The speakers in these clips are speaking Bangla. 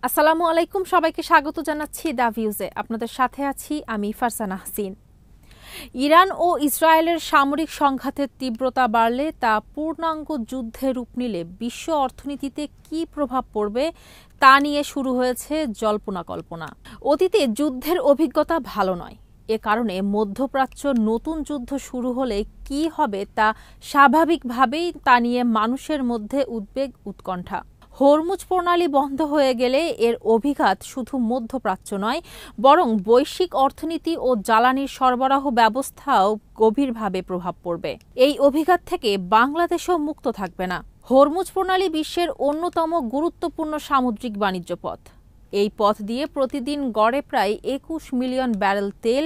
আসসালামু আলাইকুম, সবাইকে স্বাগত জানাচ্ছি দা ভিউজে। আপনাদের সাথে আছি আমি ফারজানা হাসিন। ইরান ও ইসরায়েলের সামরিক সংঘাতের তীব্রতা বাড়লে তা পূর্ণাঙ্গ যুদ্ধে রূপ নিলে বিশ্ব অর্থনীতিতে কী প্রভাব পড়বে তা নিয়ে শুরু হয়েছে জল্পনা কল্পনা। অতীতে যুদ্ধের অভিজ্ঞতা ভালো নয়, এ কারণে মধ্যপ্রাচ্য নতুন যুদ্ধ শুরু হলে কী হবে তা স্বাভাবিকভাবেই তা নিয়ে মানুষের মধ্যে উদ্বেগ উৎকণ্ঠা। হরমুজ প্রণালী বন্ধ হয়ে গেলে এর অভিঘাত শুধু মধ্যপ্রাচ্য নয়, বরং বৈশ্বিক অর্থনীতি ও জ্বালানির সরবরাহ ব্যবস্থাও গভীরভাবে প্রভাব পড়বে। এই অভিঘাত থেকে বাংলাদেশও মুক্ত থাকবে না। হরমুজ প্রণালী বিশ্বের অন্যতম গুরুত্বপূর্ণ সামুদ্রিক বাণিজ্য পথ। এই পথ দিয়ে প্রতিদিন গড়ে প্রায় ২১ মিলিয়ন ব্যারেল তেল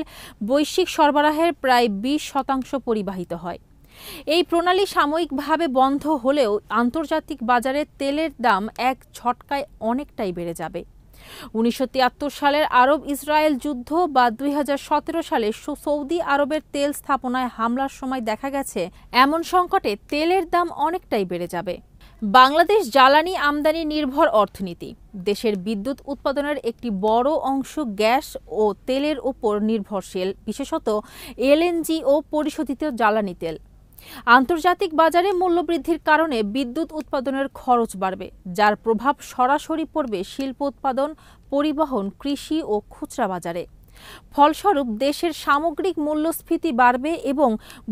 বৈশ্বিক সরবরাহের প্রায় ২০% পরিবাহিত হয়। এই প্রণালী সাময়িকভাবে বন্ধ হলেও আন্তর্জাতিক বাজারে তেলের দাম এক ঝটকায় অনেকটাই বেড়ে যাবে। ১৯৭৩ সালের আরব ইসরায়েল যুদ্ধ বা ২০১৭ সালে সৌদি আরবের তেল স্থাপনায় হামলার সময় দেখা গেছে এমন সংকটে তেলের দাম অনেকটাই বেড়ে যাবে। বাংলাদেশ জ্বালানি আমদানি নির্ভর অর্থনীতি। দেশের বিদ্যুৎ উৎপাদনের একটি বড় অংশ গ্যাস ও তেলের উপর নির্ভরশীল, বিশেষত এলএনজি ও পরিশোধিত জ্বালানি তেল। আন্তর্জাতিক বাজারে মূল্যবৃদ্ধির কারণে বিদ্যুৎ উৎপাদনের খরচ বাড়বে, যার প্রভাব সরাসরি পড়বে শিল্প উৎপাদন, পরিবহন, কৃষি ও খুচরা বাজারে। ফলস্বরূপ দেশের সামগ্রিক মূল্যস্ফীতি বাড়বে এবং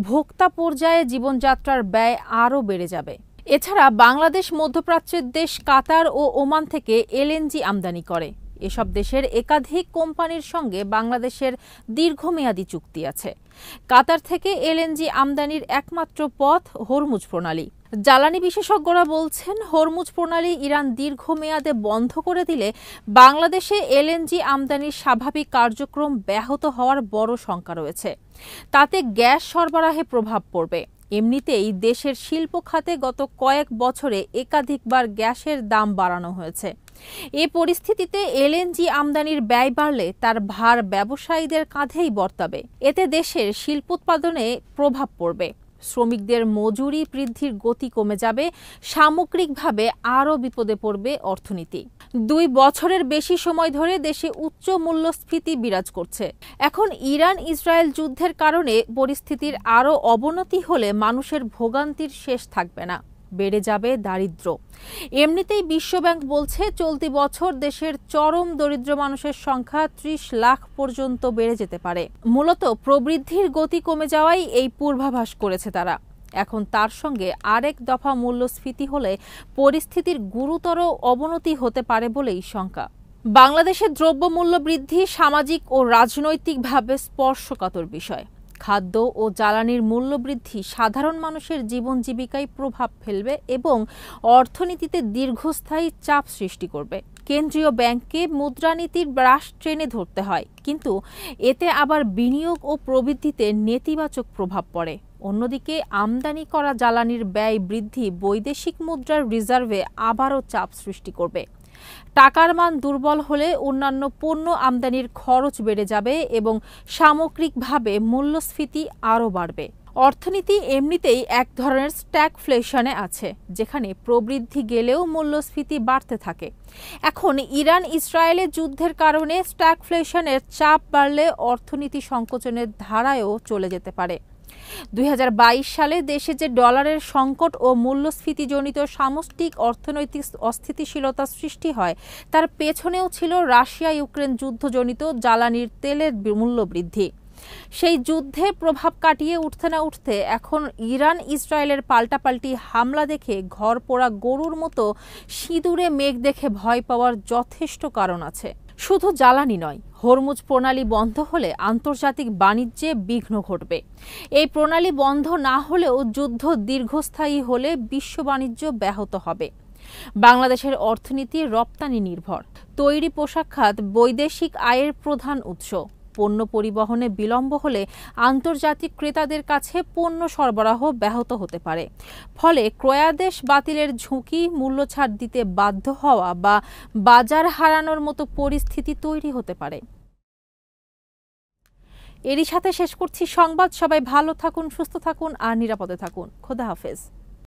ভোক্তা পর্যায়ে জীবনযাত্রার ব্যয় আরও বেড়ে যাবে। এছাড়া বাংলাদেশ মধ্যপ্রাচ্যের দেশ কাতার ও ওমান থেকে এলএনজি আমদানি করে। এসব দেশের একাধিক কোম্পানির সঙ্গে বাংলাদেশের দীর্ঘমেয়াদী চুক্তি আছে। কাতার থেকে এলএনজি আমদানির একমাত্র পথ হরমুজ প্রণালী। জ্বালানি বিশেষজ্ঞরা বলছেন, হরমুজ প্রণালী ইরান দীর্ঘমেয়াদে বন্ধ করে দিলে বাংলাদেশে এলএনজি আমদানির স্বাভাবিক কার্যক্রম ব্যাহত হওয়ার বড় শঙ্কা রয়েছে। তাতে গ্যাস সরবরাহে প্রভাব পড়বে। এমনিতেই দেশের শিল্প খাতে গত কয়েক বছরে একাধিকবার গ্যাসের দাম বাড়ানো হয়েছে। এ পরিস্থিতিতে এলএনজি আমদানির ব্যয় বাড়লে তার ভার ব্যবসায়ীদের কাঁধেই বর্তাবে। এতে দেশের শিল্পোৎপাদনে প্রভাব পড়বে। শ্রমিকদের মজুরি বৃদ্ধির গতি কমে যাবে। সামগ্রিকভাবে আরও বিপদে পড়বে অর্থনীতি। ২ বছরের বেশি সময় ধরে দেশে উচ্চ মূল্যস্ফীতি বিরাজ করছে। এখন ইরান ইসরায়েল যুদ্ধের কারণে পরিস্থিতির আরও অবনতি হলে মানুষের ভোগান্তির শেষ থাকবে না, বেড়ে যাবে দারিদ্র্য। এমনিতেই বিশ্বব্যাংক বলছে চলতি বছর দেশের চরম দরিদ্র মানুষের সংখ্যা ৩০ লাখ পর্যন্ত বেড়ে যেতে পারে। মূলত প্রবৃদ্ধির গতি কমে যাওয়াই এই পূর্বাভাস করেছে তারা। এখন তার সঙ্গে আরেক দফা মূল্যস্ফীতি হলে পরিস্থিতির গুরুতর অবনতি হতে পারে বলেই শঙ্কা। বাংলাদেশের দ্রব্যমূল্য বৃদ্ধি সামাজিক ও রাজনৈতিকভাবে স্পর্শকাতর বিষয়। খাদ্য ও জ্বালানির মূল্যবৃদ্ধি সাধারণ মানুষের জীবন জীবিকায় প্রভাব ফেলবে এবং অর্থনীতিতে দীর্ঘস্থায়ী চাপ সৃষ্টি করবে। কেন্দ্রীয় ব্যাংককে মুদ্রানীতির হ্রাস টেনে ধরতে হয়, কিন্তু এতে আবার বিনিয়োগ ও প্রবৃদ্ধিতে নেতিবাচক প্রভাব পড়ে। অন্যদিকে আমদানি করা জ্বালানির ব্যয় বৃদ্ধি বৈদেশিক মুদ্রার রিজার্ভে আবারও চাপ সৃষ্টি করবে। টাকার মান দুর্বল হলে অন্যান্য পণ্য আমদানির খরচ বেড়ে যাবে এবং সামগ্রিকভাবে মূল্যস্ফীতি আরও বাড়বে। অর্থনীতি এমনিতেই এক ধরনের স্ট্যাগফ্লেশনে আছে, যেখানে প্রবৃদ্ধি গেলেও মূল্যস্ফীতি বাড়তে থাকে। এখন ইরান ইসরায়েলের যুদ্ধের কারণে স্ট্যাগফ্লেশনের চাপ বাড়লে অর্থনীতি সংকোচনের ধারায়ও চলে যেতে পারে। ২০২২ সালে দেশে যে ডলারের সংকট ও মূল্যস্ফীতিজনিত সামষ্টিক অর্থনৈতিক অস্থিতিশীলতা সৃষ্টি হয়, তার পেছনেও ছিল রাশিয়া ইউক্রেন যুদ্ধজনিত জ্বালানির তেলের মূল্য বৃদ্ধি। সেই যুদ্ধে প্রভাব কাটিয়ে উঠতে না উঠতে এখন ইরান ইসরায়েলের পাল্টাপাল্টি হামলা দেখে ঘর পোড়া গরুর মতো সিঁদুরে মেঘ দেখে ভয় পাওয়ার যথেষ্ট কারণ আছে। শুধু জ্বালানি নয়, হরমুজ প্রণালী বন্ধ হলে আন্তর্জাতিক বাণিজ্যে বিঘ্ন ঘটবে। এই প্রণালী বন্ধ না হলেও যুদ্ধ দীর্ঘস্থায়ী হলে বিশ্ব বাণিজ্য ব্যাহত হবে। বাংলাদেশের অর্থনীতি রপ্তানি নির্ভর। তৈরি পোশাক খাত বৈদেশিক আয়ের প্রধান উৎস। পণ্য পরিবহনে বিলম্ব হলে আন্তর্জাতিক ক্রেতাদের কাছে পণ্য সরবরাহ ব্যাহত হতে পারে। ফলে ক্রয়াদেশ বাতিলের ঝুঁকি, মূল্যছাড় দিতে বাধ্য হওয়া বা বাজার হারানোর মতো পরিস্থিতি তৈরি হতে পারে। এরই সাথে শেষ করছি সংবাদ। সবাই ভালো থাকুন, সুস্থ থাকুন আর নিরাপদে থাকুন। খোদা হাফেজ।